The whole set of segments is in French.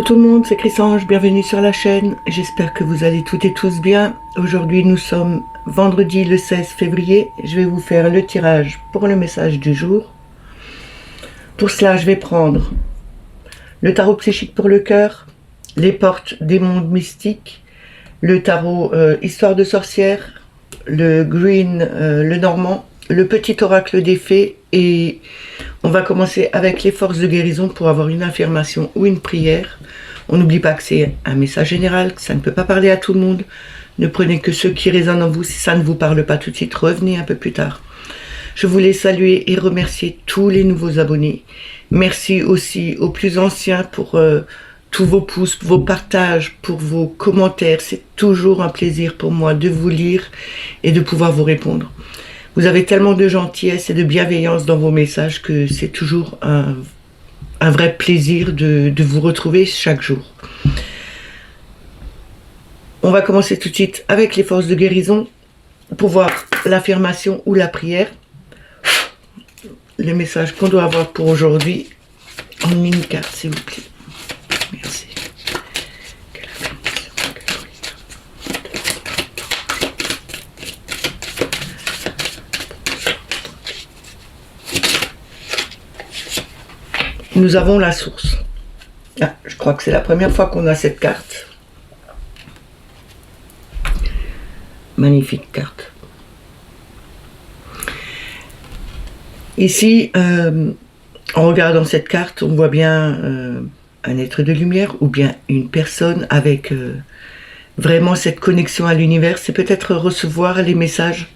Coucou tout le monde, c'est Chris-Ange, bienvenue sur la chaîne. J'espère que vous allez toutes et tous bien. Aujourd'hui nous sommes vendredi le 16 février. Je vais vous faire le tirage pour le message du jour. Pour cela je vais prendre le tarot psychique pour le cœur, les portes des mondes mystiques, le tarot histoire de sorcière, le green, le normand, le petit oracle des fées, et on va commencer avec les forces de guérison pour avoir une affirmation ou une prière. On n'oublie pas que c'est un message général, que ça ne peut pas parler à tout le monde. Ne prenez que ceux qui résonnent en vous. Si ça ne vous parle pas tout de suite, revenez un peu plus tard. Je voulais saluer et remercier tous les nouveaux abonnés. Merci aussi aux plus anciens pour tous vos pouces, vos partages, pour vos commentaires. C'est toujours un plaisir pour moi de vous lire et de pouvoir vous répondre. Vous avez tellement de gentillesse et de bienveillance dans vos messages que c'est toujours un vrai plaisir de vous retrouver chaque jour. On va commencer tout de suite avec les forces de guérison pour voir l'affirmation ou la prière. Le message qu'on doit avoir pour aujourd'hui en mini-carte, s'il vous plaît. Merci. Nous avons la source. Ah, je crois que c'est la première fois qu'on a cette carte. Magnifique carte. Ici, en regardant cette carte, on voit bien un être de lumière ou bien une personne avec vraiment cette connexion à l'univers. C'est peut-être recevoir les messages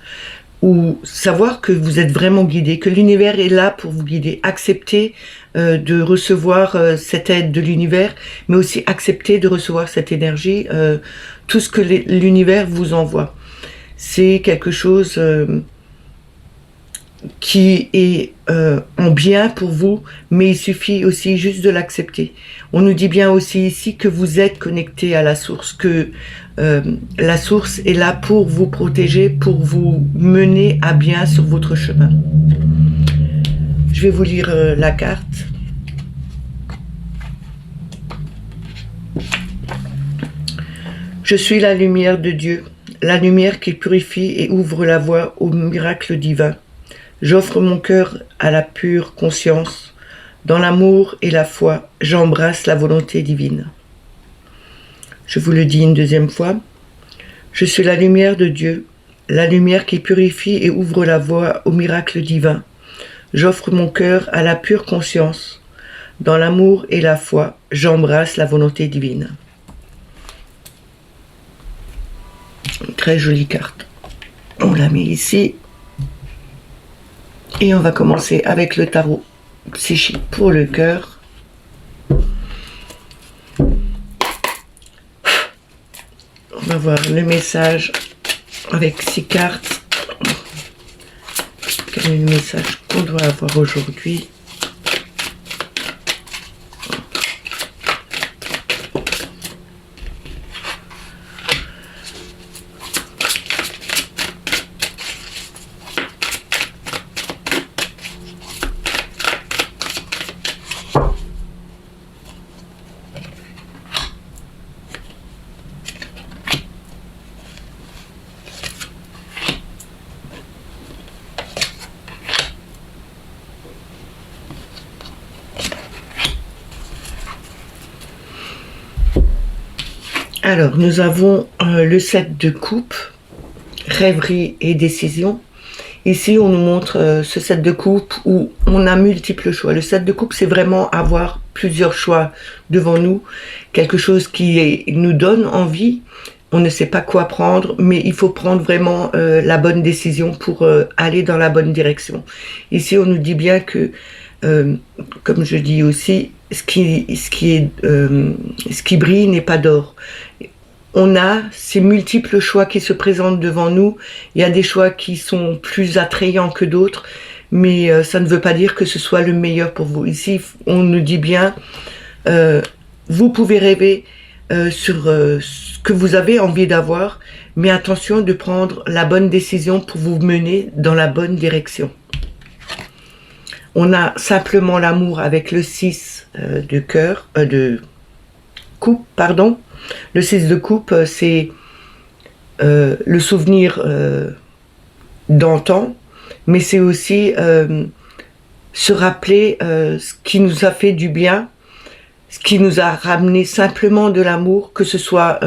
ou savoir que vous êtes vraiment guidé, que l'univers est là pour vous guider. Accepter de recevoir cette aide de l'univers, mais aussi accepter de recevoir cette énergie, tout ce que l'univers vous envoie. C'est quelque chose qui est en bien pour vous, mais il suffit aussi juste de l'accepter. On nous dit bien aussi ici que vous êtes connecté à la source, que la source est là pour vous protéger, pour vous mener à bien sur votre chemin. Je vais vous lire la carte. Je suis la lumière de Dieu, la lumière qui purifie et ouvre la voie au miracle divin. J'offre mon cœur à la pure conscience. Dans l'amour et la foi, j'embrasse la volonté divine. Je vous le dis une deuxième fois. Je suis la lumière de Dieu, la lumière qui purifie et ouvre la voie au miracle divin. J'offre mon cœur à la pure conscience. Dans l'amour et la foi, j'embrasse la volonté divine. Une très jolie carte. On la met ici. Et on va commencer avec le tarot psychique pour le cœur. On va voir le message avec 6 cartes. Quel est le message qu'on doit avoir aujourd'hui? Alors, nous avons le 7 de coupe, rêverie et décision. Ici, on nous montre ce 7 de coupe où on a multiples choix. Le 7 de coupe, c'est vraiment avoir plusieurs choix devant nous, quelque chose qui nous donne envie. On ne sait pas quoi prendre, mais il faut prendre vraiment la bonne décision pour aller dans la bonne direction. Ici, on nous dit bien que, comme je dis aussi, ce qui brille n'est pas d'or. On a ces multiples choix qui se présentent devant nous. Il y a des choix qui sont plus attrayants que d'autres, mais ça ne veut pas dire que ce soit le meilleur pour vous. Ici, on nous dit bien, vous pouvez rêver sur ce que vous avez envie d'avoir, mais attention de prendre la bonne décision pour vous mener dans la bonne direction. On a simplement l'amour avec le 6 de cœur, de coupe, pardon. Le 6 de coupe, c'est le souvenir d'antan, mais c'est aussi se rappeler ce qui nous a fait du bien, ce qui nous a ramené simplement de l'amour, que ce soit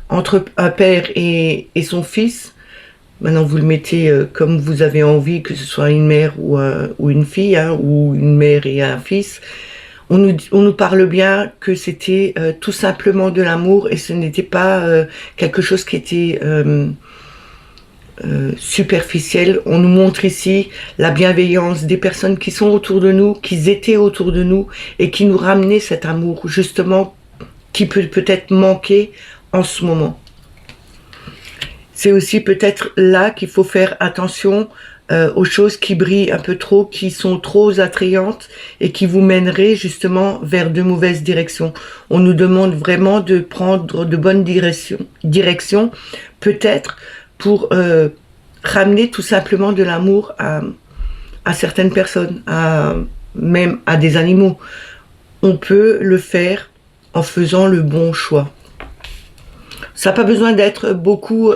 entre un père et son fils. Maintenant, vous le mettez comme vous avez envie, que ce soit une mère ou une fille, hein, ou une mère et un fils. On nous parle bien que c'était tout simplement de l'amour et ce n'était pas quelque chose qui était superficiel. On nous montre ici la bienveillance des personnes qui sont autour de nous, qui étaient autour de nous et qui nous ramenaient cet amour, justement, qui peut peut-être manquer en ce moment. C'est aussi peut-être là qu'il faut faire attention aux choses qui brillent un peu trop, qui sont trop attrayantes et qui vous mèneraient justement vers de mauvaises directions. On nous demande vraiment de prendre de bonnes directions, peut-être pour ramener tout simplement de l'amour à certaines personnes, même à des animaux. On peut le faire en faisant le bon choix. Ça n'a pas besoin d'être beaucoup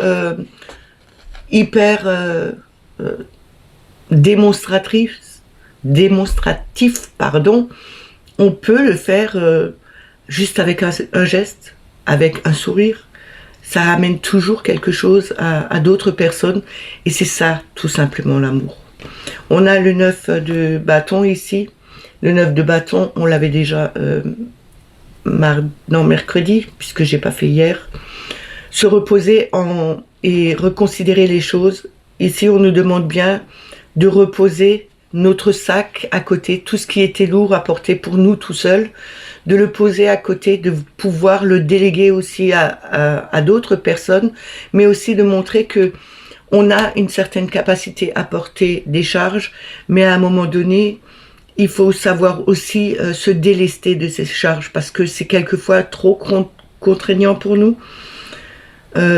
hyper démonstratif, pardon. On peut le faire juste avec un geste, avec un sourire. Ça amène toujours quelque chose à d'autres personnes et c'est ça tout simplement l'amour. On a le 9 de bâton ici. Le 9 de bâton, on l'avait déjà mercredi, puisque j'ai pas fait hier. Se reposer et reconsidérer les choses. Ici, on nous demande bien de reposer notre sac à côté, tout ce qui était lourd à porter pour nous tout seuls, de le poser à côté, de pouvoir le déléguer aussi à d'autres personnes, mais aussi de montrer que on a une certaine capacité à porter des charges, mais à un moment donné, il faut savoir aussi se délester de ces charges, parce que c'est quelquefois trop contraignant pour nous.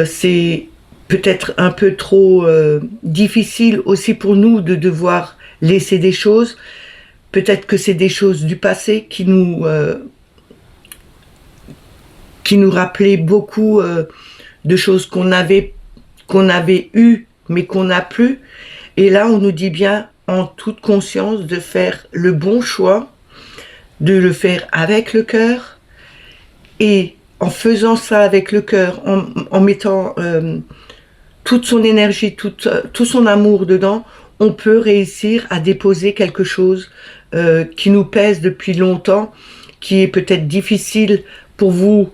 C'est peut-être un peu trop difficile aussi pour nous de devoir laisser des choses. Peut-être que c'est des choses du passé qui nous rappelaient beaucoup de choses qu'on avait eues mais qu'on n'a plus. Et là, on nous dit bien en toute conscience de faire le bon choix, de le faire avec le cœur et en faisant ça avec le cœur, en mettant toute son énergie, tout son amour dedans, on peut réussir à déposer quelque chose qui nous pèse depuis longtemps, qui est peut-être difficile pour vous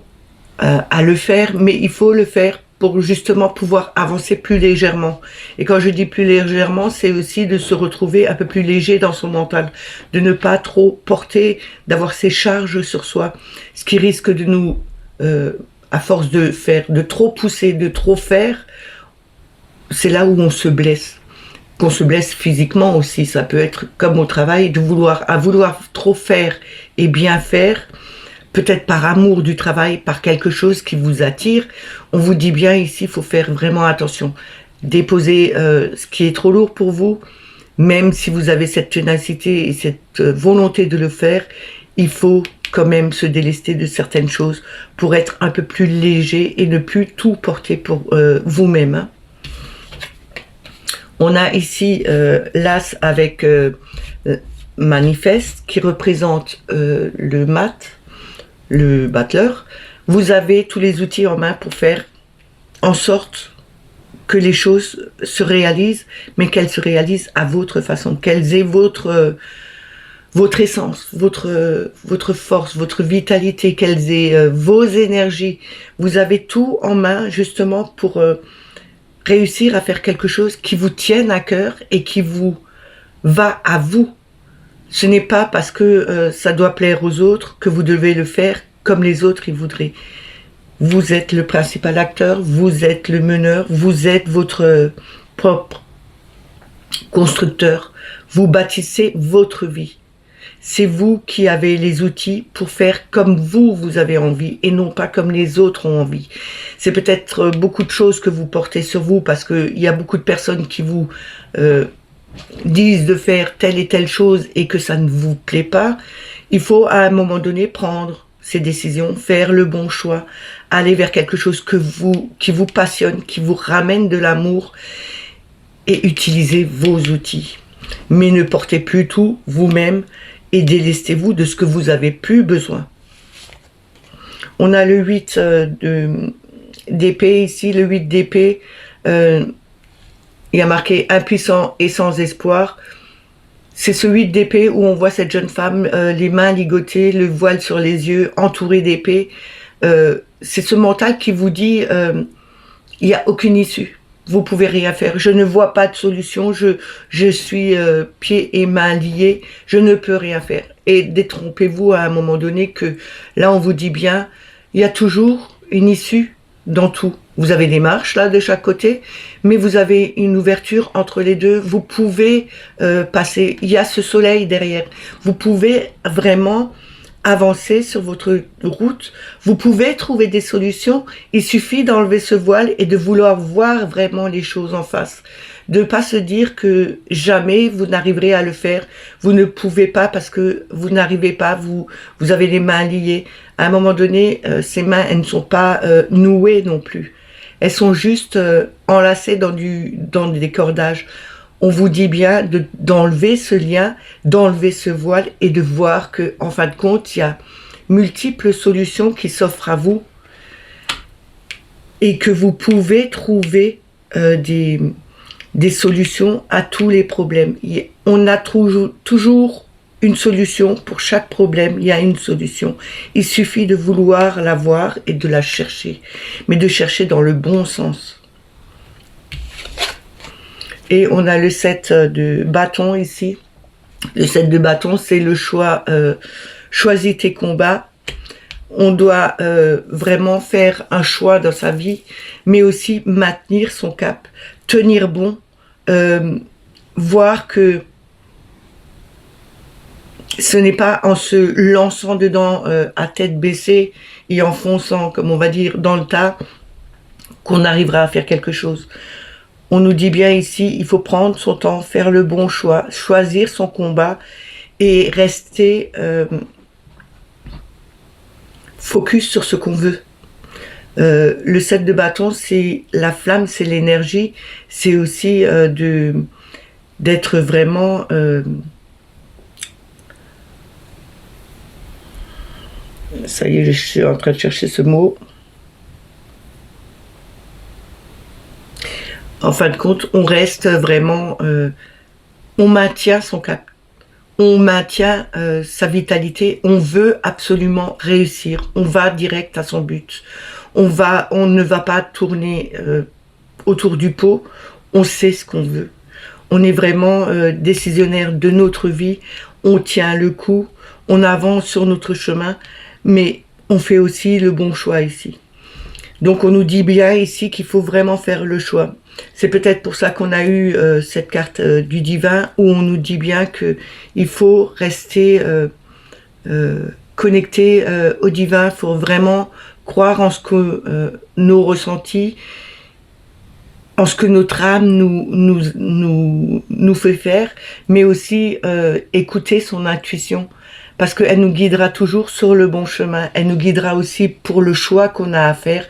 à le faire, mais il faut le faire pour justement pouvoir avancer plus légèrement. Et quand je dis plus légèrement, c'est aussi de se retrouver un peu plus léger dans son mental, de ne pas trop porter, d'avoir ces charges sur soi, ce qui risque de nous à force de trop pousser, de trop faire, c'est là où on se blesse. Qu'on se blesse physiquement aussi, ça peut être comme au travail, de vouloir trop faire et bien faire, peut-être par amour du travail, par quelque chose qui vous attire. On vous dit bien ici, il faut faire vraiment attention. Déposer ce qui est trop lourd pour vous, même si vous avez cette ténacité et cette volonté de le faire, il faut quand même se délester de certaines choses pour être un peu plus léger et ne plus tout porter pour vous-même. Hein. On a ici l'as avec manifeste qui représente le mat, le battleur. Vous avez tous les outils en main pour faire en sorte que les choses se réalisent, mais qu'elles se réalisent à votre façon, qu'elles aient votre essence, votre force, votre vitalité, qu'elles aient vos énergies. Vous avez tout en main justement pour réussir à faire quelque chose qui vous tienne à cœur et qui vous va à vous. Ce n'est pas parce que ça doit plaire aux autres que vous devez le faire comme les autres y voudraient. Vous êtes le principal acteur, vous êtes le meneur, vous êtes votre propre constructeur. Vous bâtissez votre vie. C'est vous qui avez les outils pour faire comme vous avez envie et non pas comme les autres ont envie. C'est peut-être beaucoup de choses que vous portez sur vous parce qu'il y a beaucoup de personnes qui vous disent de faire telle et telle chose et que ça ne vous plaît pas. Il faut à un moment donné prendre ces décisions, faire le bon choix, aller vers quelque chose qui vous passionne, qui vous ramène de l'amour et utilisez vos outils. Mais ne portez plus tout vous-même et délestez-vous de ce que vous avez plus besoin. On a le 8 d'épée ici, le 8 d'épée, il y a marqué impuissant et sans espoir. C'est ce 8 d'épée où on voit cette jeune femme, les mains ligotées, le voile sur les yeux, entourée d'épée. C'est ce mental qui vous dit, il n'y a aucune issue. Vous pouvez rien faire. Je ne vois pas de solution. Je suis pieds et mains liés. Je ne peux rien faire. Et détrompez-vous à un moment donné que là, on vous dit bien, il y a toujours une issue dans tout. Vous avez des marches là de chaque côté, mais vous avez une ouverture entre les deux. Vous pouvez passer. Il y a ce soleil derrière. Vous pouvez vraiment avancer sur votre route. Vous pouvez trouver des solutions. Il suffit d'enlever ce voile et de vouloir voir vraiment les choses en face. De pas se dire que jamais vous n'arriverez à le faire. Vous ne pouvez pas parce que vous n'arrivez pas. Vous avez les mains liées. À un moment donné, ces mains, elles ne sont pas nouées non plus. Elles sont juste enlacées dans des cordages. On vous dit bien d'enlever ce lien, d'enlever ce voile et de voir que, en fin de compte, il y a multiples solutions qui s'offrent à vous et que vous pouvez trouver des solutions à tous les problèmes. On a toujours une solution pour chaque problème. Il y a une solution. Il suffit de vouloir la voir et de la chercher, mais de chercher dans le bon sens. Et on a le 7 de bâton ici. Le 7 de bâton, c'est le choix. Choisis tes combats. On doit vraiment faire un choix dans sa vie, mais aussi maintenir son cap, tenir bon, voir que ce n'est pas en se lançant dedans à tête baissée et en fonçant, comme on va dire, dans le tas, qu'on arrivera à faire quelque chose. On nous dit bien ici, il faut prendre son temps, faire le bon choix, choisir son combat et rester focus sur ce qu'on veut. Le 7 de bâton, c'est la flamme, c'est l'énergie, c'est aussi d'être vraiment... ça y est, je suis en train de chercher ce mot. En fin de compte, on reste vraiment... on maintient son cap. On maintient sa vitalité. On veut absolument réussir. On va direct à son but. On ne va pas tourner autour du pot. On sait ce qu'on veut. On est vraiment décisionnaire de notre vie. On tient le coup. On avance sur notre chemin. Mais on fait aussi le bon choix ici. Donc on nous dit bien ici qu'il faut vraiment faire le choix. C'est peut-être pour ça qu'on a eu cette carte du divin où on nous dit bien que il faut rester connecté au divin. Il faut vraiment croire en ce que nos ressentis, en ce que notre âme nous fait faire, mais aussi écouter son intuition. Parce qu'elle nous guidera toujours sur le bon chemin. Elle nous guidera aussi pour le choix qu'on a à faire.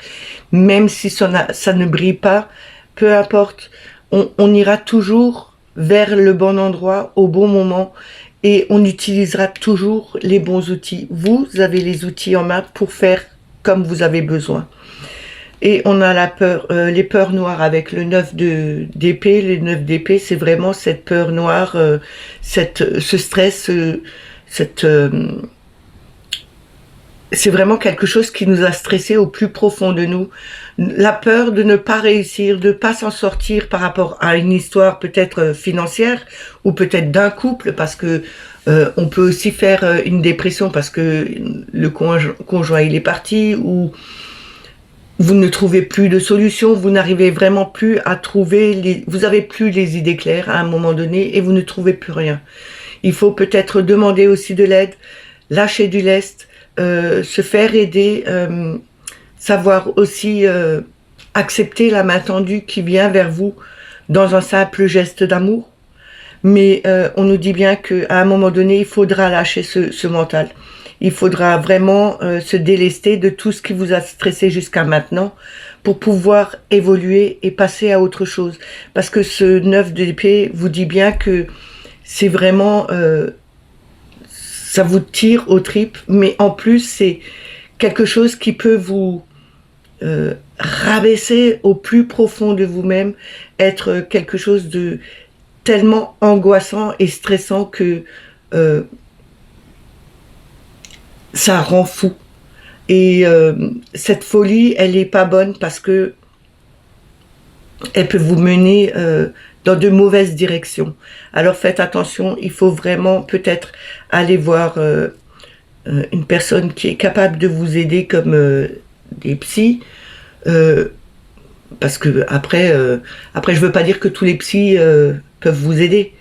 Même si ça ne brille pas, peu importe, on ira toujours vers le bon endroit, au bon moment. Et on utilisera toujours les bons outils. Vous avez les outils en main pour faire comme vous avez besoin. Et on a la peur, les peurs noires avec le 9 d'épée. Le 9 d'épée, c'est vraiment cette peur noire, ce stress... c'est vraiment quelque chose qui nous a stressés au plus profond de nous. La peur de ne pas réussir, de ne pas s'en sortir par rapport à une histoire peut-être financière ou peut-être d'un couple, parce que on peut aussi faire une dépression parce que le conjoint il est parti, ou vous ne trouvez plus de solution, vous n'arrivez vraiment plus à trouver, vous avez plus les idées claires à un moment donné et vous ne trouvez plus rien. Il faut peut-être demander aussi de l'aide, lâcher du lest, se faire aider, savoir aussi accepter la main tendue qui vient vers vous dans un simple geste d'amour. Mais on nous dit bien qu'à un moment donné, il faudra lâcher ce mental. Il faudra vraiment se délester de tout ce qui vous a stressé jusqu'à maintenant pour pouvoir évoluer et passer à autre chose. Parce que ce 9 d'épée vous dit bien que c'est vraiment... ça vous tire aux tripes, mais en plus, c'est quelque chose qui peut vous rabaisser au plus profond de vous-même, être quelque chose de tellement angoissant et stressant que ça rend fou. Et cette folie, elle n'est pas bonne parce que elle peut vous mener dans de mauvaises directions. Alors faites attention, il faut vraiment peut-être aller voir une personne qui est capable de vous aider comme des psys, parce que après je veux pas dire que tous les psys peuvent vous aider.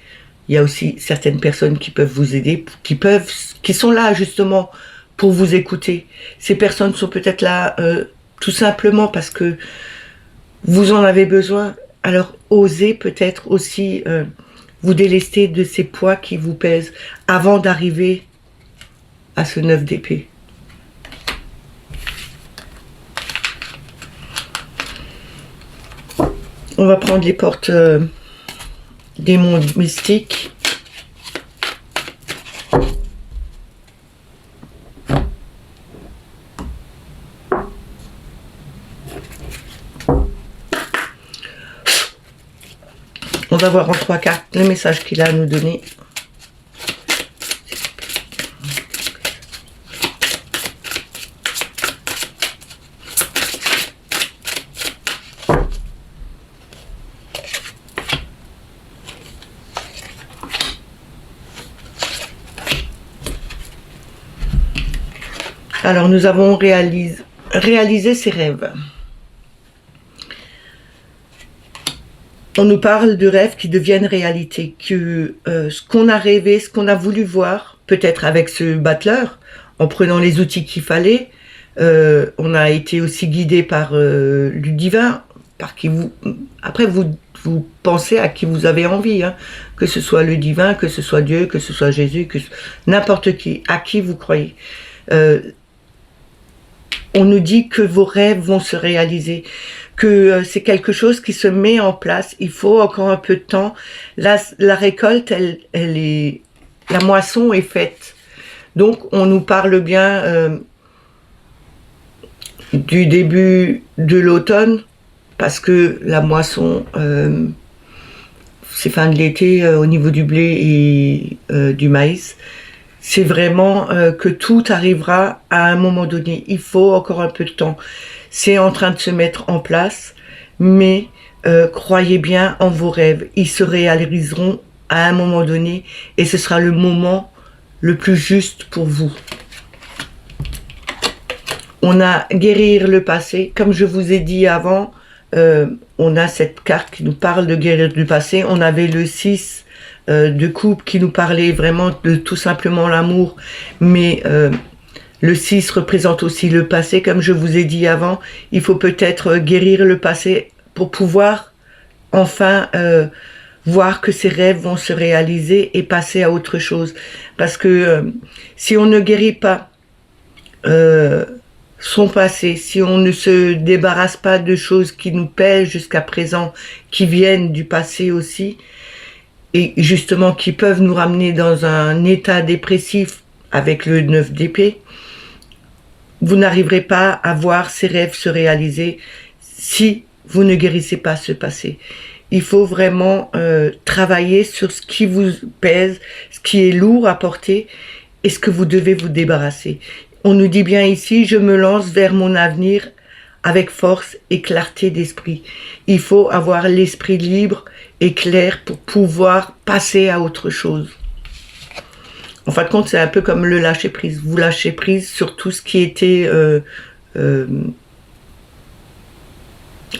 Il y a aussi certaines personnes qui peuvent vous aider, qui sont là justement pour vous écouter. Ces personnes sont peut-être là tout simplement parce que vous en avez besoin. Alors osez peut-être aussi vous délester de ces poids qui vous pèsent avant d'arriver à ce 9 d'épée. On va prendre les portes des mondes mystiques. On va voir en 3 cartes le message qu'il a à nous donner. Alors, nous avons réalisé ses rêves. On nous parle de rêves qui deviennent réalité, que ce qu'on a rêvé, ce qu'on a voulu voir, peut-être avec ce battleur, en prenant les outils qu'il fallait, on a été aussi guidé par le divin, par qui vous... Après, vous pensez à qui vous avez envie, hein, que ce soit le divin, que ce soit Dieu, que ce soit Jésus, que n'importe qui, à qui vous croyez. On nous dit que vos rêves vont se réaliser, que c'est quelque chose qui se met en place. Il faut encore un peu de temps. La récolte, elle est, la moisson est faite. Donc, on nous parle bien du début de l'automne, parce que la moisson, c'est fin de l'été au niveau du blé et du maïs. C'est vraiment que tout arrivera à un moment donné. Il faut encore un peu de temps. C'est en train de se mettre en place, mais croyez bien en vos rêves. Ils se réaliseront à un moment donné et ce sera le moment le plus juste pour vous. On a guérir le passé. Comme je vous ai dit avant, on a cette carte qui nous parle de guérir du passé. On avait le 6 de coupe qui nous parlait vraiment de tout simplement l'amour, mais le 6 représente aussi le passé. Comme je vous ai dit avant, il faut peut-être guérir le passé pour pouvoir enfin voir que ces rêves vont se réaliser et passer à autre chose. Parce que si on ne guérit pas son passé, si on ne se débarrasse pas de choses qui nous pèsent jusqu'à présent, qui viennent du passé aussi, et justement qui peuvent nous ramener dans un état dépressif avec le 9 d'épée, vous n'arriverez pas à voir ces rêves se réaliser si vous ne guérissez pas ce passé. Il faut vraiment travailler sur ce qui vous pèse, ce qui est lourd à porter et ce que vous devez vous débarrasser. On nous dit bien ici, je me lance vers mon avenir avec force et clarté d'esprit. Il faut avoir l'esprit libre et clair pour pouvoir passer à autre chose. En fin de compte, c'est un peu comme le lâcher prise. Vous lâchez prise sur tout ce qui était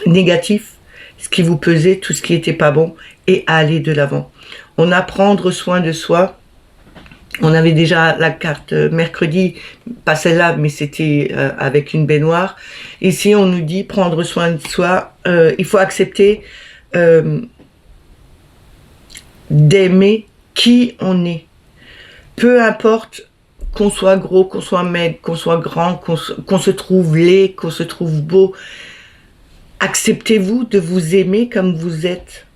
négatif, ce qui vous pesait, tout ce qui n'était pas bon, et aller de l'avant. On a prendre soin de soi. On avait déjà la carte mercredi, pas celle-là, mais c'était avec une baignoire. Ici, on nous dit prendre soin de soi. Il faut accepter d'aimer qui on est. Peu importe qu'on soit gros, qu'on soit maigre, qu'on soit grand, qu'on se trouve laid, qu'on se trouve beau, acceptez-vous de vous aimer comme vous êtes,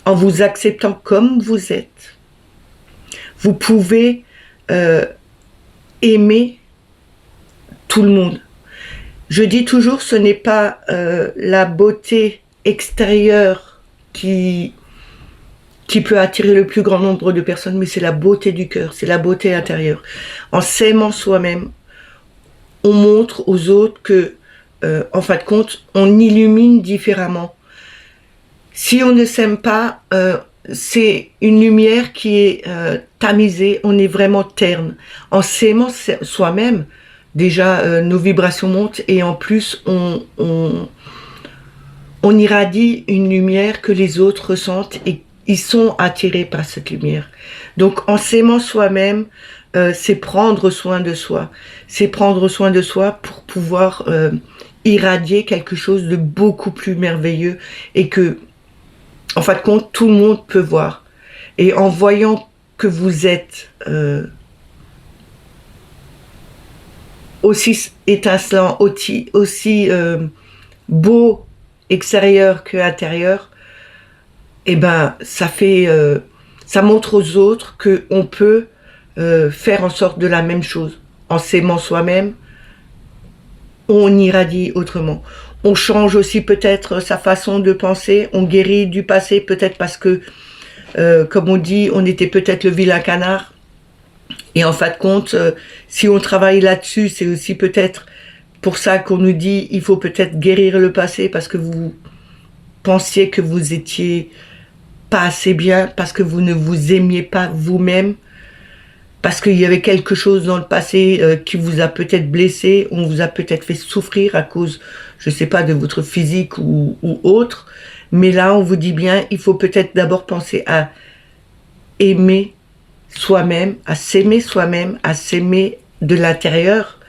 en vous acceptant comme vous êtes. Vous pouvez aimer tout le monde. Je dis toujours, ce n'est pas la beauté extérieure qui peut attirer le plus grand nombre de personnes, mais c'est la beauté du cœur, c'est la beauté intérieure. En s'aimant soi-même, on montre aux autres que, en fin de compte, on illumine différemment. Si on ne s'aime pas, c'est une lumière qui est tamisée, on est vraiment terne. En s'aimant soi-même, déjà nos vibrations montent et en plus on irradie une lumière que les autres ressentent et ils sont attirés par cette lumière. Donc en s'aimant soi-même, c'est prendre soin de soi. C'est prendre soin de soi pour pouvoir irradier quelque chose de beaucoup plus merveilleux et que, en fin de compte, tout le monde peut voir. Et en voyant que vous êtes aussi étincelant, aussi beau extérieur que intérieur, et ben ça fait, ça montre aux autres que on peut faire en sorte de la même chose. En s'aimant soi-même, on irradie autrement. On change aussi peut-être sa façon de penser, on guérit du passé peut-être parce que, comme on dit, on était peut-être le vilain canard. Et en fin de compte, si on travaille là-dessus, c'est aussi peut-être pour ça qu'on nous dit il faut peut-être guérir le passé parce que vous pensiez que vous étiez pas assez bien, parce que vous ne vous aimiez pas vous-même, parce qu'il y avait quelque chose dans le passé qui vous a peut-être blessé, on vous a peut-être fait souffrir à cause, je sais pas, de votre physique ou autre. Mais là, on vous dit bien, il faut peut-être d'abord penser à aimer soi-même, à s'aimer de l'intérieur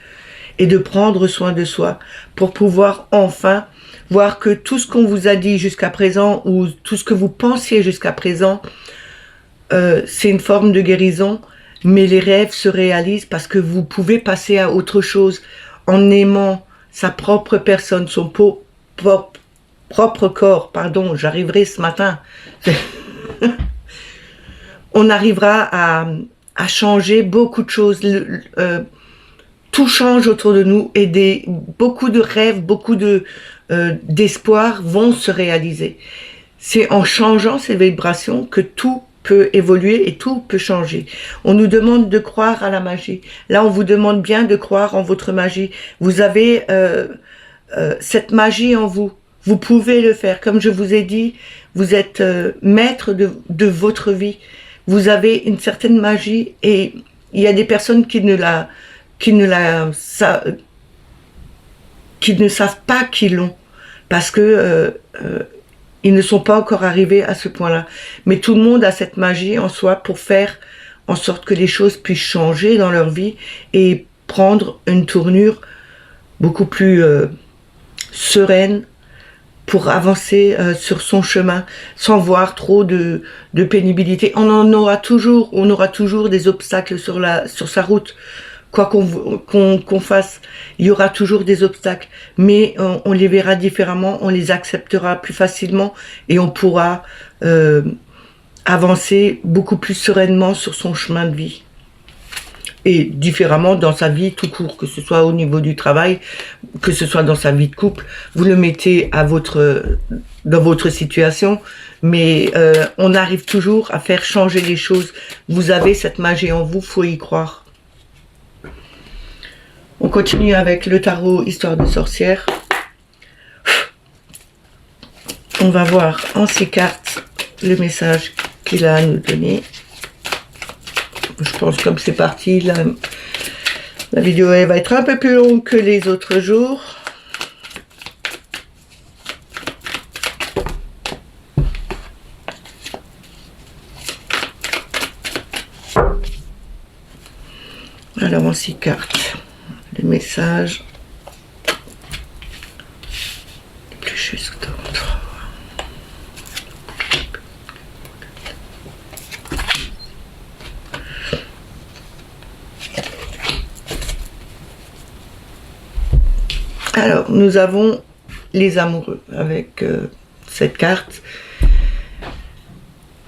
et de prendre soin de soi pour pouvoir enfin voir que tout ce qu'on vous a dit jusqu'à présent ou tout ce que vous pensiez jusqu'à présent, c'est une forme de guérison, mais les rêves se réalisent parce que vous pouvez passer à autre chose en aimant sa propre personne, son propre corps. Pardon, j'arriverai ce matin. On arrivera à changer beaucoup de choses. Tout change autour de nous et beaucoup de rêves, beaucoup d'espoirs vont se réaliser. C'est en changeant ces vibrations que tout peut évoluer et tout peut changer. On nous demande de croire à la magie. Là, on vous demande bien de croire en votre magie. Vous avez cette magie en vous. Vous pouvez le faire. Comme je vous ai dit, vous êtes maître de votre vie. Vous avez une certaine magie et il y a des personnes qui ne savent pas qu'ils l'ont parce que ils ne sont pas encore arrivés à ce point-là. Mais tout le monde a cette magie en soi pour faire en sorte que les choses puissent changer dans leur vie et prendre une tournure beaucoup plus sereine pour avancer sur son chemin sans voir trop de pénibilité. On aura toujours des obstacles sur sa route. Quoi qu'on fasse, il y aura toujours des obstacles, mais on les verra différemment, on les acceptera plus facilement et on pourra avancer beaucoup plus sereinement sur son chemin de vie. Et différemment dans sa vie tout court, que ce soit au niveau du travail, que ce soit dans sa vie de couple, vous le mettez dans votre situation, mais on arrive toujours à faire changer les choses. Vous avez cette magie en vous, faut y croire. On continue avec le tarot Histoire de sorcière. On va voir en 6 cartes le message qu'il a à nous donner. Je pense comme c'est parti, la vidéo elle va être un peu plus longue que les autres jours. Alors en 6 cartes, le message le plus juste. Alors, nous avons les amoureux avec cette carte.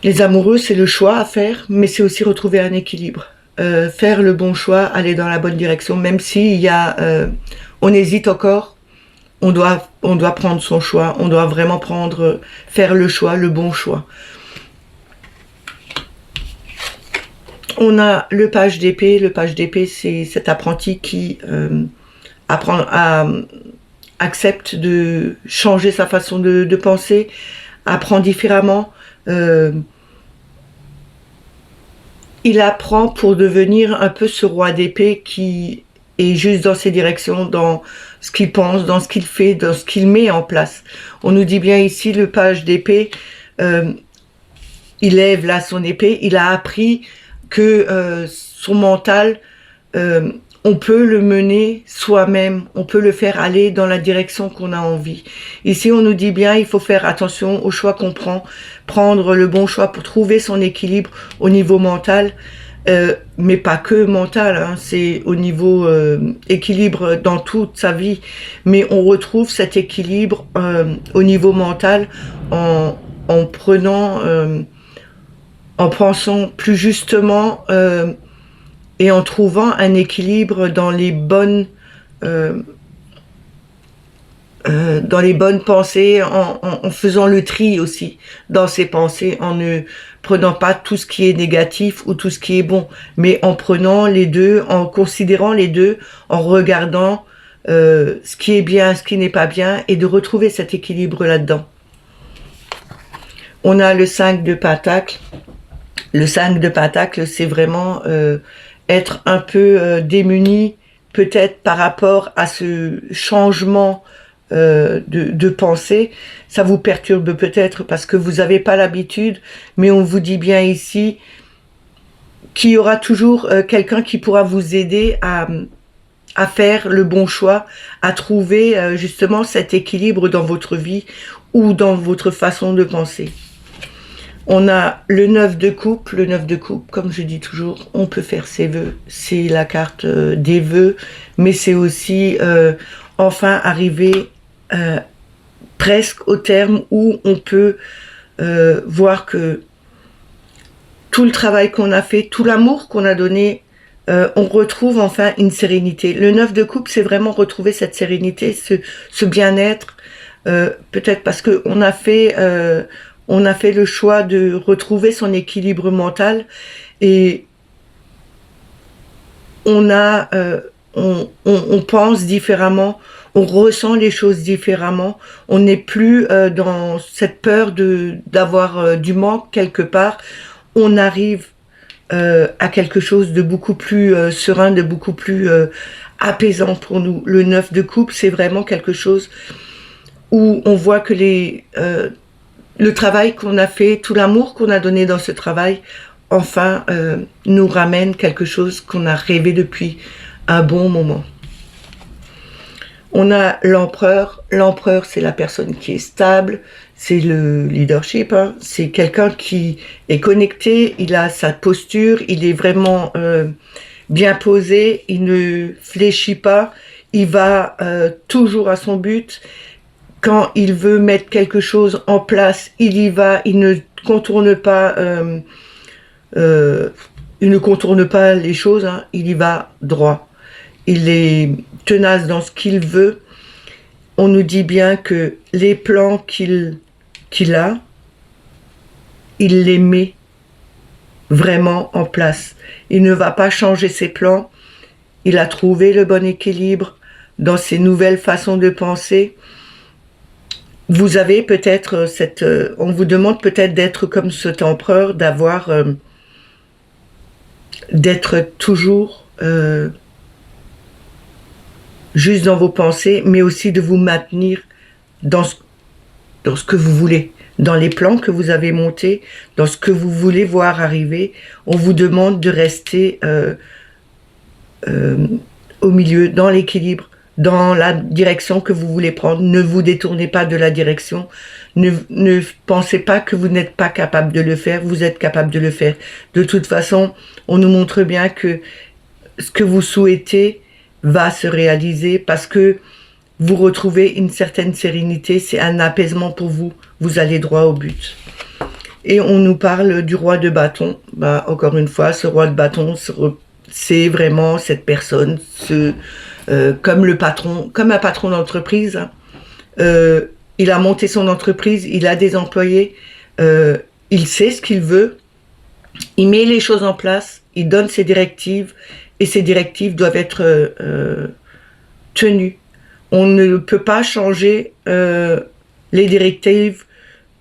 Les amoureux, c'est le choix à faire, mais c'est aussi retrouver un équilibre. Faire le bon choix, aller dans la bonne direction, même s'il y a, on hésite encore, on doit prendre son choix, on doit vraiment faire le choix, le bon choix. On a le page d'épée. Le page d'épée, c'est cet apprenti qui accepte de changer sa façon de penser, apprend différemment. Il apprend pour devenir un peu ce roi d'épée qui est juste dans ses directions, dans ce qu'il pense, dans ce qu'il fait, dans ce qu'il met en place. On nous dit bien ici, le page d'épée, il lève là son épée, il a appris que son mental, on peut le mener soi-même, on peut le faire aller dans la direction qu'on a envie. Ici, on nous dit bien, il faut faire attention aux choix qu'on prend, prendre le bon choix pour trouver son équilibre au niveau mental, mais pas que mental, hein, c'est au niveau équilibre dans toute sa vie. Mais on retrouve cet équilibre au niveau mental en pensant plus justement et en trouvant un équilibre dans les bonnes pensées, en faisant le tri aussi dans ses pensées, en ne prenant pas tout ce qui est négatif ou tout ce qui est bon, mais en prenant les deux, en considérant les deux, en regardant ce qui est bien, ce qui n'est pas bien, et de retrouver cet équilibre là-dedans. On a le 5 de Pentacle. Le 5 de Pentacle, c'est vraiment être un peu démuni, peut-être par rapport à ce changement de pensée. Ça vous perturbe peut-être parce que vous n'avez pas l'habitude, mais on vous dit bien ici qu'il y aura toujours quelqu'un qui pourra vous aider à faire le bon choix, à trouver justement cet équilibre dans votre vie ou dans votre façon de penser. On a le 9 de coupe. Le 9 de coupe, comme je dis toujours, on peut faire ses vœux. C'est la carte des vœux, mais c'est aussi enfin arriver presque au terme où on peut voir que tout le travail qu'on a fait, tout l'amour qu'on a donné, on retrouve enfin une sérénité. Le 9 de coupe, c'est vraiment retrouver cette sérénité, ce bien-être, peut-être parce qu'on a fait le choix de retrouver son équilibre mental et on pense différemment, on ressent les choses différemment, on n'est plus dans cette peur d'avoir du manque quelque part, on arrive à quelque chose de beaucoup plus serein, de beaucoup plus apaisant pour nous. Le 9 de coupe, c'est vraiment quelque chose où on voit que le travail qu'on a fait, tout l'amour qu'on a donné dans ce travail, enfin, nous ramène quelque chose qu'on a rêvé depuis un bon moment. On a l'empereur. L'empereur, c'est la personne qui est stable, c'est le leadership, hein. C'est quelqu'un qui est connecté, il a sa posture, il est vraiment bien posé, il ne fléchit pas, il va toujours à son but. Quand il veut mettre quelque chose en place, il y va, il ne contourne pas les choses, hein, il y va droit. Il est tenace dans ce qu'il veut. On nous dit bien que les plans qu'il a, il les met vraiment en place. Il ne va pas changer ses plans. Il a trouvé le bon équilibre dans ses nouvelles façons de penser. Vous avez peut-être on vous demande peut-être d'être comme cet empereur, d'être toujours juste dans vos pensées, mais aussi de vous maintenir dans ce que vous voulez, dans les plans que vous avez montés, dans ce que vous voulez voir arriver. On vous demande de rester au milieu, dans l'équilibre, dans la direction que vous voulez prendre. Ne vous détournez pas de la direction. Ne pensez pas que vous n'êtes pas capable de le faire. Vous êtes capable de le faire. De toute façon, on nous montre bien que ce que vous souhaitez va se réaliser parce que vous retrouvez une certaine sérénité, c'est un apaisement pour vous, vous allez droit au but. Et on nous parle du roi de bâton. Bah, encore une fois, ce roi de bâton, c'est vraiment cette personne, comme le patron, comme un patron d'entreprise. Il a monté son entreprise, il a des employés, il sait ce qu'il veut, il met les choses en place, il donne ses directives, et ces directives doivent être tenues. On ne peut pas changer les directives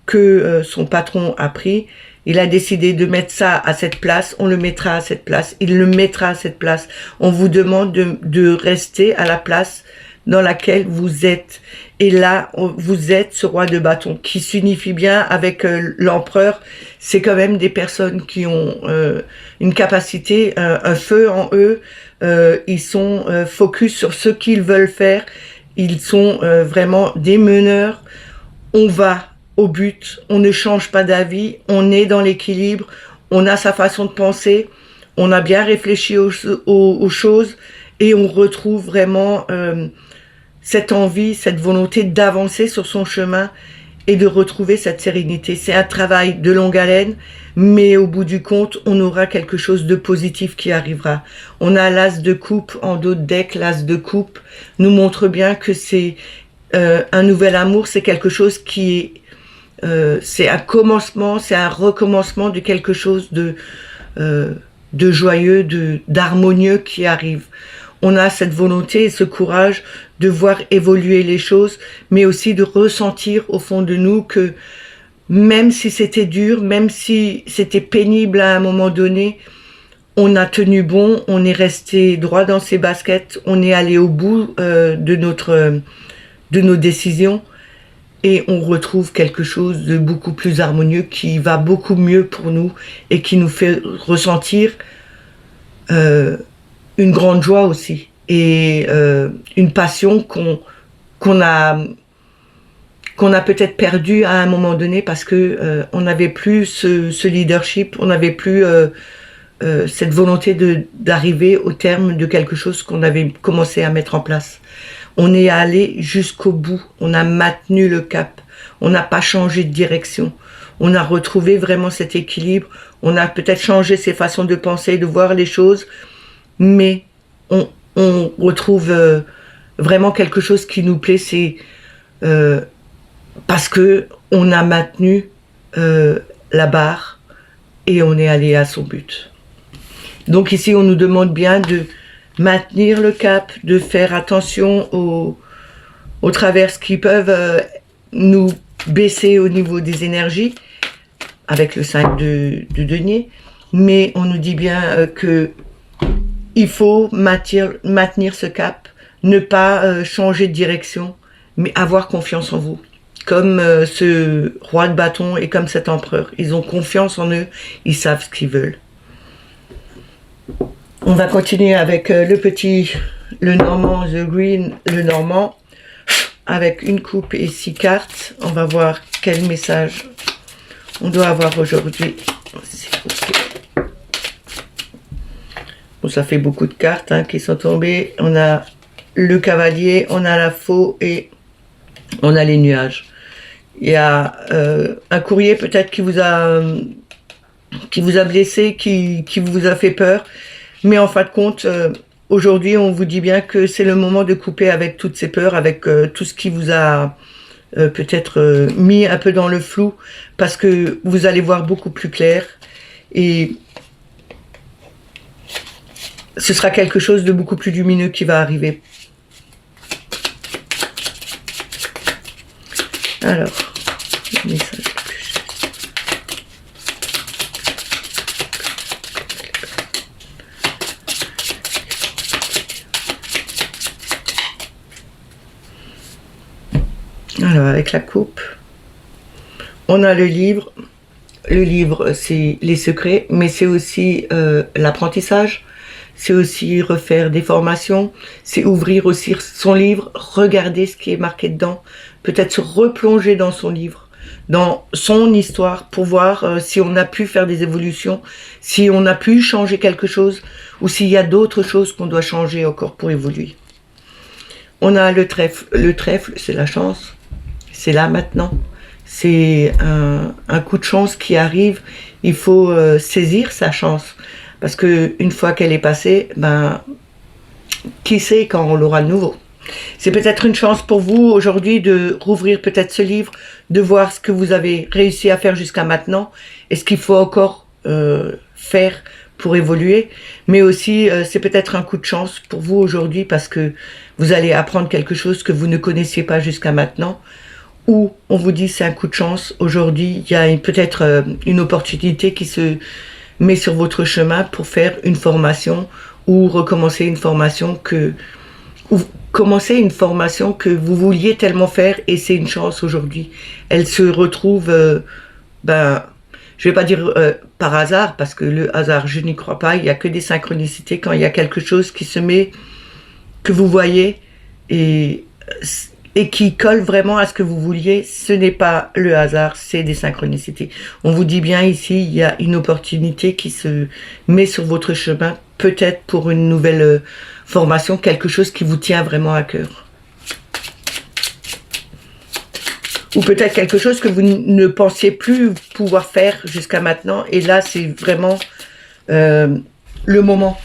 que son patron a pris. Il a décidé de mettre ça à cette place, on le mettra à cette place, il le mettra à cette place. On vous demande de rester à la place dans laquelle vous êtes. Et là, vous êtes ce roi de bâton, qui s'unifie bien avec l'empereur. C'est quand même des personnes qui ont une capacité, un feu en eux. Ils sont focus sur ce qu'ils veulent faire. Ils sont vraiment des meneurs. On va au but, on ne change pas d'avis, on est dans l'équilibre, on a sa façon de penser, on a bien réfléchi aux choses et on retrouve vraiment cette envie, cette volonté d'avancer sur son chemin et de retrouver cette sérénité. C'est un travail de longue haleine, mais au bout du compte, on aura quelque chose de positif qui arrivera. On a l'as de coupe en dos de deck, l'as de coupe nous montre bien que c'est un nouvel amour, c'est quelque chose qui est c'est un commencement, c'est un recommencement de quelque chose de joyeux, d'harmonieux qui arrive. On a cette volonté et ce courage de voir évoluer les choses, mais aussi de ressentir au fond de nous que même si c'était dur, même si c'était pénible à un moment donné, on a tenu bon, on est resté droit dans ses baskets, on est allé au bout de nos décisions. Et on retrouve quelque chose de beaucoup plus harmonieux qui va beaucoup mieux pour nous et qui nous fait ressentir une grande joie aussi et une passion qu'on a peut-être perdue à un moment donné parce que on n'avait plus ce leadership, on n'avait plus cette volonté d'arriver au terme de quelque chose qu'on avait commencé à mettre en place. On est allé jusqu'au bout, on a maintenu le cap, on n'a pas changé de direction, on a retrouvé vraiment cet équilibre, on a peut-être changé ses façons de penser, de voir les choses, mais on retrouve vraiment quelque chose qui nous plaît, c'est parce que on a maintenu la barre et on est allé à son but. Donc ici on nous demande bien de maintenir le cap, de faire attention aux traverses qui peuvent nous baisser au niveau des énergies, avec le 5 de denier, mais on nous dit bien que il faut maintenir ce cap, ne pas changer de direction, mais avoir confiance en vous. Comme ce roi de bâton et comme cet empereur, ils ont confiance en eux, ils savent ce qu'ils veulent. On va continuer avec le normand, the green, le normand, avec une coupe et 6 cartes. On va voir quel message on doit avoir aujourd'hui. Bon, ça fait beaucoup de cartes qui sont tombées. On a le cavalier, on a la faux et on a les nuages. Il y a un courrier peut-être qui vous a blessé, qui vous a fait peur. Mais en fin de compte, aujourd'hui, on vous dit bien que c'est le moment de couper avec toutes ces peurs, avec tout ce qui vous a peut-être mis un peu dans le flou, parce que vous allez voir beaucoup plus clair. Et ce sera quelque chose de beaucoup plus lumineux qui va arriver. Alors, le message. Alors, avec la coupe, on a le livre. Le livre, c'est les secrets, mais c'est aussi l'apprentissage. C'est aussi refaire des formations. C'est ouvrir aussi son livre, regarder ce qui est marqué dedans. Peut-être se replonger dans son livre, dans son histoire, pour voir si on a pu faire des évolutions, si on a pu changer quelque chose, ou s'il y a d'autres choses qu'on doit changer encore pour évoluer. On a le trèfle. Le trèfle, c'est la chance. C'est là maintenant. C'est un coup de chance qui arrive. Il faut saisir sa chance. Parce qu'une fois qu'elle est passée, ben, qui sait quand on l'aura de nouveau. C'est peut-être une chance pour vous aujourd'hui de rouvrir peut-être ce livre, de voir ce que vous avez réussi à faire jusqu'à maintenant et ce qu'il faut encore faire pour évoluer. Mais aussi, c'est peut-être un coup de chance pour vous aujourd'hui parce que vous allez apprendre quelque chose que vous ne connaissiez pas jusqu'à maintenant. Ou on vous dit c'est un coup de chance. Aujourd'hui, il y a peut-être une opportunité qui se met sur votre chemin pour faire une formation ou recommencer une formation ou commencer une formation que vous vouliez tellement faire et c'est une chance aujourd'hui. Elle se retrouve, je vais pas dire par hasard parce que le hasard, je n'y crois pas. Il y a que des synchronicités quand il y a quelque chose qui se met, que vous voyez et qui colle vraiment à ce que vous vouliez, ce n'est pas le hasard, c'est des synchronicités. On vous dit bien ici, il y a une opportunité qui se met sur votre chemin, peut-être pour une nouvelle formation, quelque chose qui vous tient vraiment à cœur. Ou peut-être quelque chose que vous ne pensiez plus pouvoir faire jusqu'à maintenant, et là c'est vraiment le moment.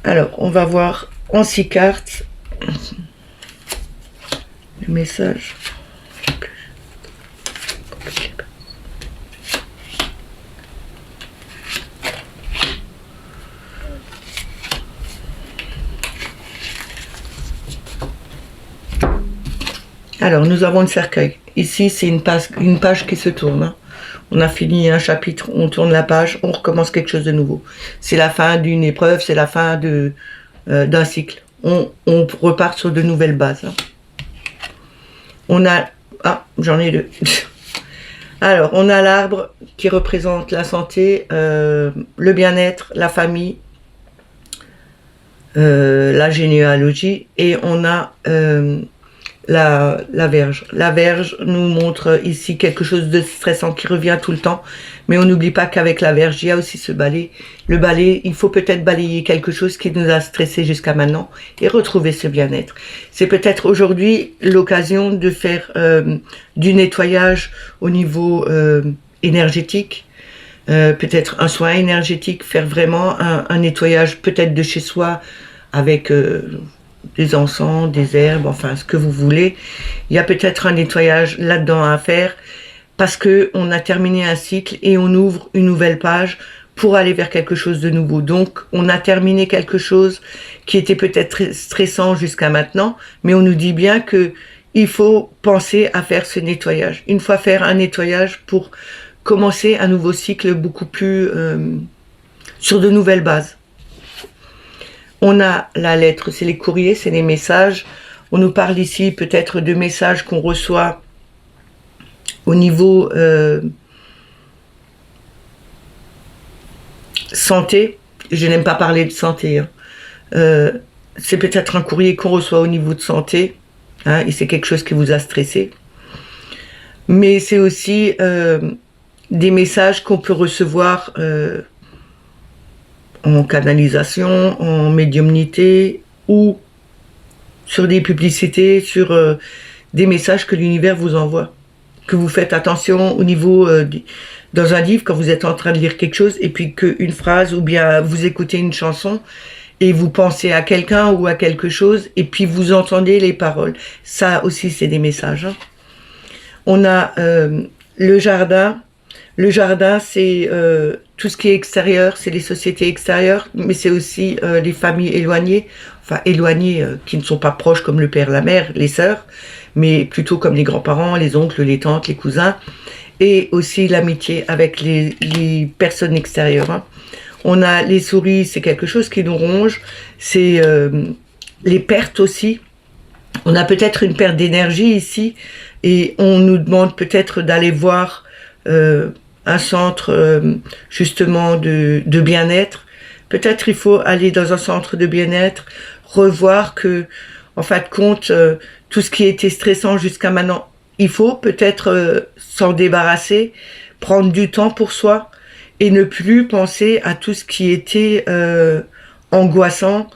Alors, on va voir en 6 cartes le message. Alors, nous avons le cercueil. Ici, c'est une page qui se tourne. Hein. On a fini un chapitre, on tourne la page, on recommence quelque chose de nouveau. C'est la fin d'une épreuve, c'est la fin d'un cycle. On repart sur de nouvelles bases. Hein. On a... Ah, j'en ai 2. Alors, on a l'arbre qui représente la santé, le bien-être, la famille, la généalogie, et on a la Vierge. La Vierge nous montre ici quelque chose de stressant qui revient tout le temps, mais on n'oublie pas qu'avec la Vierge, il y a aussi ce balai. Le balai, il faut peut-être balayer quelque chose qui nous a stressé jusqu'à maintenant et retrouver ce bien-être. C'est peut-être aujourd'hui l'occasion de faire du nettoyage au niveau énergétique, peut-être un soin énergétique, faire vraiment un nettoyage peut-être de chez soi avec... des encens, des herbes, enfin ce que vous voulez. Il y a peut-être un nettoyage là-dedans à faire parce que on a terminé un cycle et on ouvre une nouvelle page pour aller vers quelque chose de nouveau. Donc on a terminé quelque chose qui était peut-être stressant jusqu'à maintenant, mais on nous dit bien que il faut penser à faire ce nettoyage. Une fois faire un nettoyage pour commencer un nouveau cycle beaucoup plus sur de nouvelles bases. On a la lettre, c'est les courriers, c'est les messages. On nous parle ici peut-être de messages qu'on reçoit au niveau santé. Je n'aime pas parler de santé. Hein. C'est peut-être un courrier qu'on reçoit au niveau de santé. Hein, et c'est quelque chose qui vous a stressé. Mais c'est aussi des messages qu'on peut recevoir... en canalisation, en médiumnité ou sur des publicités, sur des messages que l'univers vous envoie. Que vous faites attention au niveau, dans un livre, quand vous êtes en train de lire quelque chose, et puis qu'une phrase, ou bien vous écoutez une chanson, et vous pensez à quelqu'un ou à quelque chose, et puis vous entendez les paroles. Ça aussi, c'est des messages. Hein. On a le jardin. Le jardin, c'est tout ce qui est extérieur, c'est les sociétés extérieures, mais c'est aussi les familles éloignées, enfin éloignées qui ne sont pas proches comme le père, la mère, les sœurs, mais plutôt comme les grands-parents, les oncles, les tantes, les cousins, et aussi l'amitié avec les personnes extérieures. Hein. On a les souris, c'est quelque chose qui nous ronge, c'est les pertes aussi. On a peut-être une perte d'énergie ici, et on nous demande peut-être d'aller voir... un centre justement de bien-être. Peut-être il faut aller dans un centre de bien-être, revoir que, en fin de compte, tout ce qui était stressant jusqu'à maintenant, il faut peut-être s'en débarrasser, prendre du temps pour soi et ne plus penser à tout ce qui était angoissant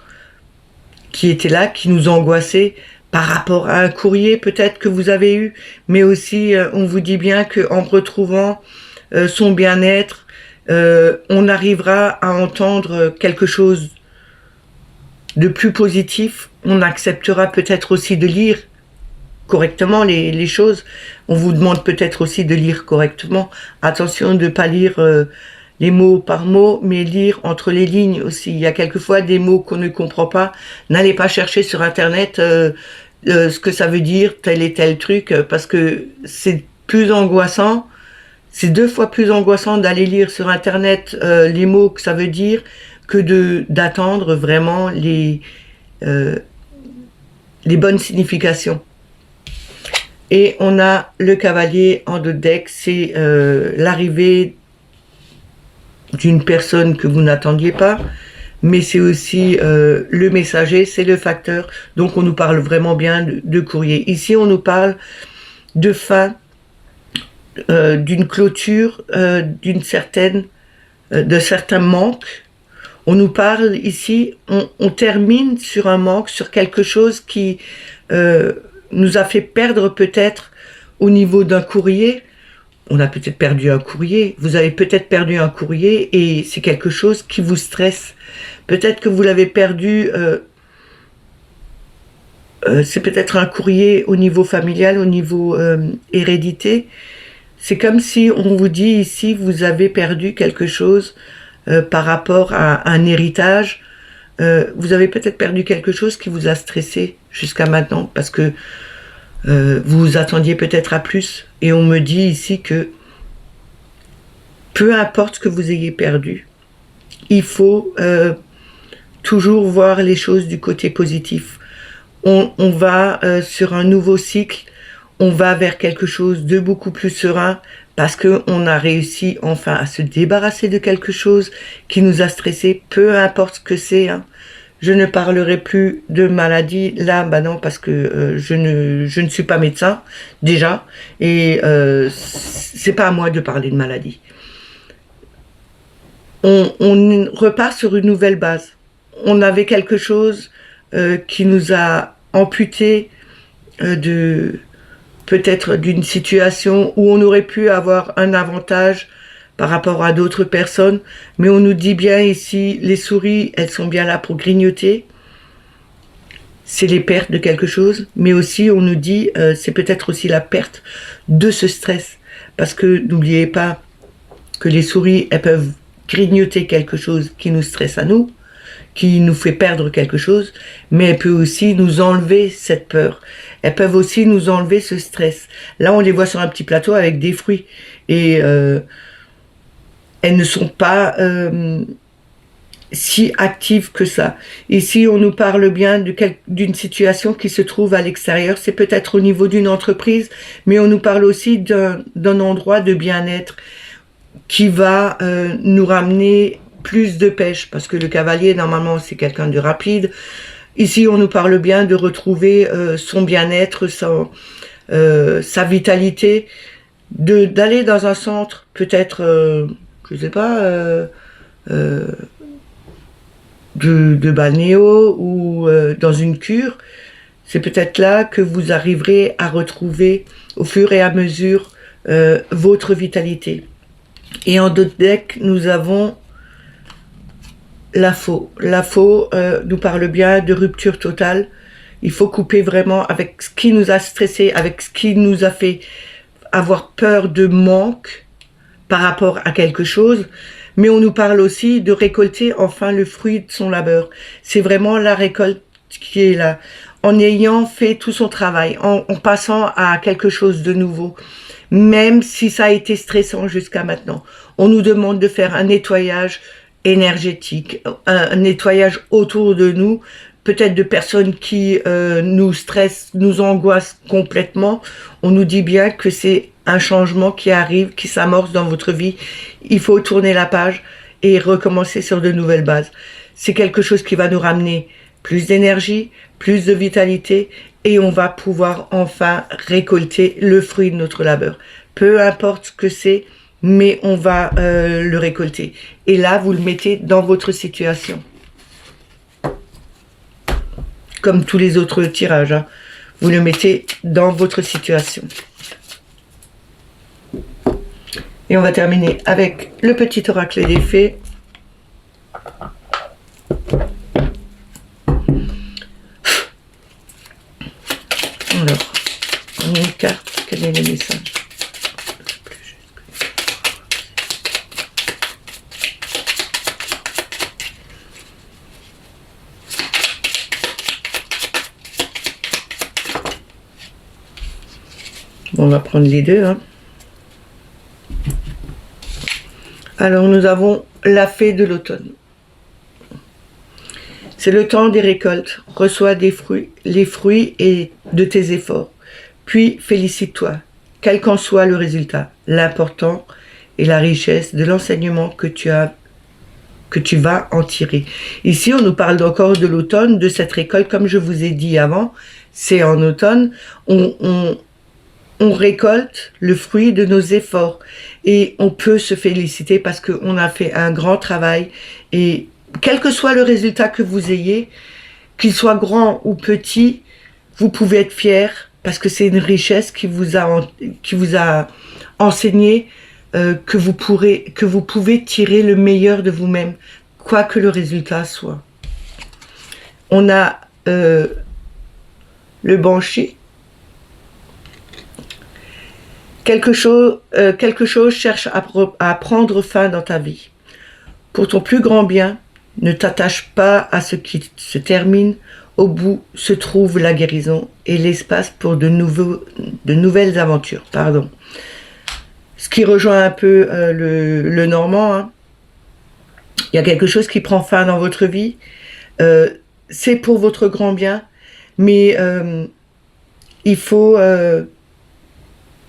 qui était là, qui nous angoissait par rapport à un courrier peut-être que vous avez eu, mais aussi on vous dit bien qu'en retrouvant son bien-être, on arrivera à entendre quelque chose de plus positif. On acceptera peut-être aussi de lire correctement les choses. On vous demande peut-être aussi de lire correctement. Attention de ne pas lire les mots par mot, mais lire entre les lignes aussi. Il y a quelquefois des mots qu'on ne comprend pas. N'allez pas chercher sur Internet ce que ça veut dire, tel et tel truc, parce que c'est plus angoissant. C'est 2 fois plus angoissant d'aller lire sur Internet les mots que ça veut dire que d'attendre vraiment les bonnes significations. Et on a le cavalier en dos de deck, c'est l'arrivée d'une personne que vous n'attendiez pas, mais c'est aussi le messager, c'est le facteur. Donc on nous parle vraiment bien de courrier. Ici on nous parle de fin, d'une clôture, de certains manques. On nous parle ici, on termine sur un manque, sur quelque chose qui nous a fait perdre peut-être au niveau d'un courrier. On a peut-être perdu un courrier, vous avez peut-être perdu un courrier et c'est quelque chose qui vous stresse. Peut-être que vous l'avez perdu, c'est peut-être un courrier au niveau familial, au niveau hérédité. C'est comme si on vous dit ici, vous avez perdu quelque chose par rapport à un héritage. Vous avez peut-être perdu quelque chose qui vous a stressé jusqu'à maintenant parce que vous vous attendiez peut-être à plus. Et on me dit ici que peu importe ce que vous ayez perdu, il faut toujours voir les choses du côté positif. On va sur un nouveau cycle, on va vers quelque chose de beaucoup plus serein parce qu'on a réussi enfin à se débarrasser de quelque chose qui nous a stressé, peu importe ce que c'est. Hein. Je ne parlerai plus de maladie, là, non, parce que je ne suis pas médecin, déjà, et c'est pas à moi de parler de maladie. On repart sur une nouvelle base. On avait quelque chose qui nous a amputé peut-être d'une situation où on aurait pu avoir un avantage par rapport à d'autres personnes, mais on nous dit bien ici, les souris, elles sont bien là pour grignoter, c'est les pertes de quelque chose, mais aussi on nous dit, c'est peut-être aussi la perte de ce stress, parce que n'oubliez pas que les souris, elles peuvent grignoter quelque chose qui nous stresse à nous, qui nous fait perdre quelque chose, mais elles peuvent aussi nous enlever cette peur, elles peuvent aussi nous enlever ce stress. Là, on les voit sur un petit plateau avec des fruits, et elles ne sont pas si actives que ça. Ici, on nous parle bien d'une situation qui se trouve à l'extérieur. C'est peut-être au niveau d'une entreprise, mais on nous parle aussi d'un endroit de bien-être qui va nous ramener plus de pêche, parce que le cavalier, normalement, c'est quelqu'un de rapide. Ici, on nous parle bien de retrouver son bien-être, sa vitalité, d'aller dans un centre, peut-être... je sais pas, de balnéo ou dans une cure, c'est peut-être là que vous arriverez à retrouver au fur et à mesure votre vitalité. Et en dos de deck, nous avons la faux. La faux nous parle bien de rupture totale. Il faut couper vraiment avec ce qui nous a stressé, avec ce qui nous a fait avoir peur de manque par rapport à quelque chose, mais on nous parle aussi de récolter enfin le fruit de son labeur. C'est vraiment la récolte qui est là, en ayant fait tout son travail, en passant à quelque chose de nouveau, même si ça a été stressant jusqu'à maintenant. On nous demande de faire un nettoyage énergétique, un nettoyage autour de nous, peut-être de personnes qui nous stressent, nous angoissent complètement. On nous dit bien que c'est un changement qui arrive, qui s'amorce dans votre vie. Il faut tourner la page et recommencer sur de nouvelles bases. C'est quelque chose qui va nous ramener plus d'énergie, plus de vitalité, et on va pouvoir enfin récolter le fruit de notre labeur. Peu importe ce que c'est, mais on va le récolter. Et là, vous le mettez dans votre situation. comme tous les autres tirages, hein. Vous le mettez dans votre situation. Et on va terminer avec le petit oracle des fées. Alors, on a une carte, quel est le message? Bon, on va prendre les deux, hein. Alors, nous avons la fée de l'automne. C'est le temps des récoltes. Reçois des fruits, les fruits et de tes efforts. Puis félicite-toi, quel qu'en soit le résultat. L'important est la richesse de l'enseignement que tu vas en tirer. Ici, on nous parle encore de l'automne, de cette récolte. Comme je vous ai dit avant, c'est en automne. On récolte le fruit de nos efforts et on peut se féliciter parce qu'on a fait un grand travail et quel que soit le résultat que vous ayez, qu'il soit grand ou petit, vous pouvez être fier parce que c'est une richesse qui vous a enseigné que vous pouvez tirer le meilleur de vous-même, quoi que le résultat soit. On a le banshee. Quelque chose cherche à prendre fin dans ta vie. Pour ton plus grand bien, ne t'attache pas à ce qui se termine. Au bout se trouve la guérison et l'espace pour de nouvelles aventures. Pardon. Ce qui rejoint un peu le normand. Hein. Il y a quelque chose qui prend fin dans votre vie. C'est pour votre grand bien, mais il faut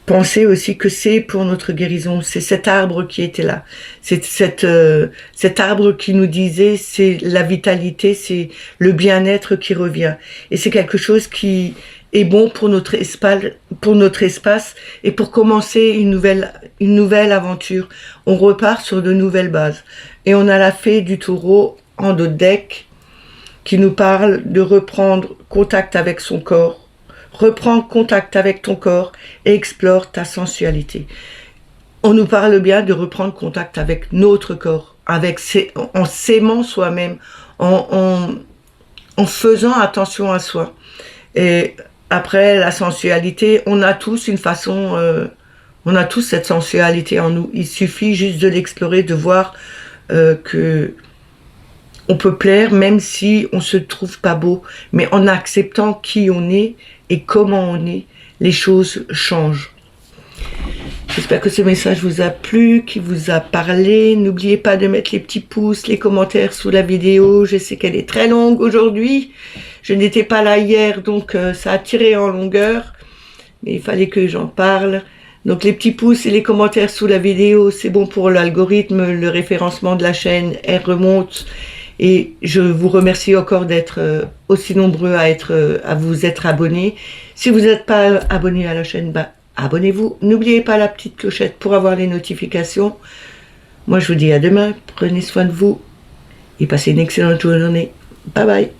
penser aussi que c'est pour notre guérison. C'est cet arbre qui était là. C'est cet arbre qui nous disait c'est la vitalité, c'est le bien-être qui revient. Et c'est quelque chose qui est bon pour notre espace et pour commencer une nouvelle aventure. On repart sur de nouvelles bases. Et on a la fée du taureau en dos de deck qui nous parle de reprendre contact avec son corps. Reprends contact avec ton corps et explore ta sensualité. On nous parle bien de reprendre contact avec notre corps, en s'aimant soi-même, en faisant attention à soi. Et après, la sensualité, on a tous une façon, on a tous cette sensualité en nous. Il suffit juste de l'explorer, de voir que on peut plaire même si on se trouve pas beau, mais en acceptant qui on est et comment on est, les choses changent. J'espère que ce message vous a plu, qu'il vous a parlé. N'oubliez pas de mettre les petits pouces, les commentaires sous la vidéo. Je sais qu'elle est très longue aujourd'hui. Je n'étais pas là hier, donc ça a tiré en longueur. Mais il fallait que j'en parle. Donc les petits pouces et les commentaires sous la vidéo, c'est bon pour l'algorithme, le référencement de la chaîne, elle remonte. Et je vous remercie encore d'être aussi nombreux à vous être abonnés. Si vous n'êtes pas abonné à la chaîne, abonnez-vous. N'oubliez pas la petite clochette pour avoir les notifications. Moi, je vous dis à demain. Prenez soin de vous et passez une excellente journée. Bye bye.